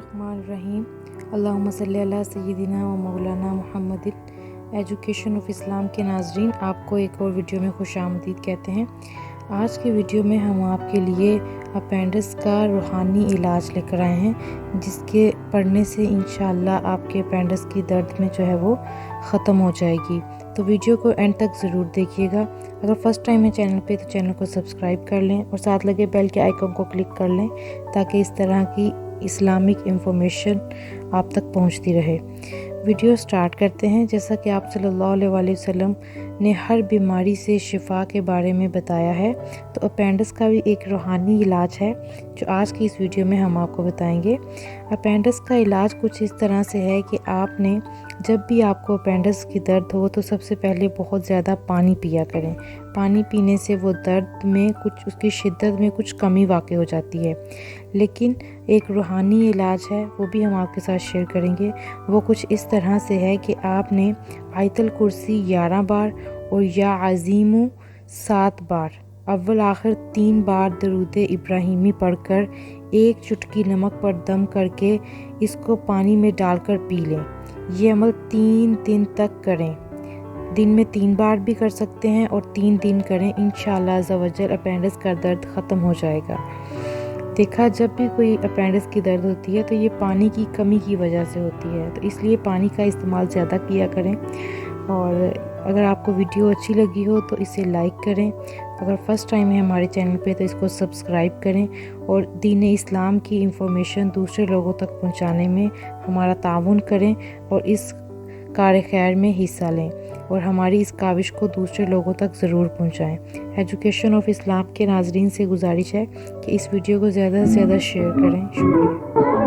बिस्मिल्लाहिर्रहमानिर्रहीम। अल्लाहुम्मा सल्ली अला सय्यिदिना व मौलाना मुहम्मदिन। एजुकेशन ऑफ इस्लाम के नाज़रीन, आपको एक और वीडियो में खुशामदीद कहते हैं। आज की वीडियो में हम आपके लिए अपेंडिक्स का रूहानी इलाज लेकर आए हैं, जिसके पढ़ने से इंशाअल्लाह आपके अपेंडिक्स की दर्द में जो है वो ख़त्म हो जाएगी। तो वीडियो को एंड तक ज़रूर देखिएगा। अगर फर्स्ट टाइम है चैनल पे तो चैनल को सब्सक्राइब कर लें और साथ लगे बेल के आइकन को क्लिक कर लें, ताकि इस तरह की इस्लामिक इंफॉर्मेशन आप तक पहुंचती रहे। वीडियो स्टार्ट करते हैं। जैसा कि आप सल्लल्लाहु अलैहि वसल्लम ने हर बीमारी से शिफा के बारे में बताया है, तो अपेंडिक्स का भी एक रूहानी इलाज है जो आज की इस वीडियो में हम आपको बताएंगे। अपेंडिक्स का इलाज कुछ इस तरह से है कि आपने जब भी आपको अपेंडिक्स की दर्द हो तो सबसे पहले बहुत ज़्यादा पानी पिया करें। पानी पीने से वो दर्द में कुछ उसकी शिद्दत में कुछ कमी वाक़ई हो जाती है। लेकिन एक रूहानी इलाज है, वो भी हम आपके साथ शेयर करेंगे। वो कुछ इस तरह से है कि आपने आयतल कुर्सी 11 बार और या अज़ीमु 7 बार, अव्वल आखिर 3 बार दरूद इब्राहिमी पढ़कर एक चुटकी नमक पर दम करके इसको पानी में डालकर पी लें। ये अमल 3 दिन तक करें। दिन में 3 बार भी कर सकते हैं और 3 दिन करें। इंशाअल्लाह अज़्ज़वजल अपेंडिक्स का दर्द ख़त्म हो जाएगा। देखा, जब भी कोई अपेंडिक्स की दर्द होती है तो ये पानी की कमी की वजह से होती है, तो इसलिए पानी का इस्तेमाल ज़्यादा किया करें। और अगर आपको वीडियो अच्छी लगी हो तो इसे लाइक करें। अगर फर्स्ट टाइम है हमारे चैनल पे तो इसको सब्सक्राइब करें और दीन इस्लाम की इंफॉर्मेशन दूसरे लोगों तक पहुंचाने में हमारा ताउन करें और इस कार खैर में हिस्सा लें और हमारी इस काविश को दूसरे लोगों तक ज़रूर पहुंचाएं। एजुकेशन ऑफ इस्लाम के नाज़रीन से गुजारिश है कि इस वीडियो को ज़्यादा से ज़्यादा शेयर करें। शुक्रिया।